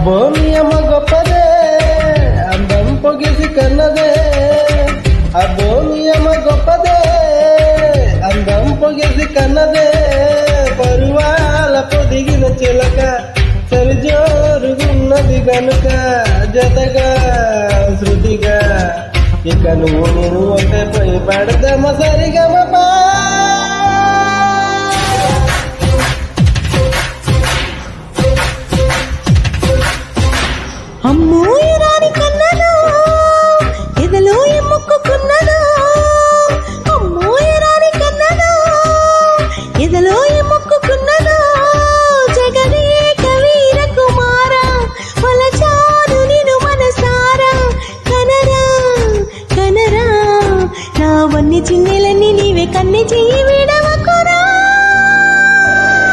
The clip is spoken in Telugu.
అబ్బో నీ అమ్మ గొప్పదే అందం పొగిసి కన్నదే అబ్బో నీ అమ్మ గొప్పదే అందం పొగిసి కన్నదే పరువాల పొదిగిన చిలక సరిజోరుగున్నది గనుక జతగా శృతిగా ఇక నువ్వు నేను అంటే పోయి పడదామ సరిగమ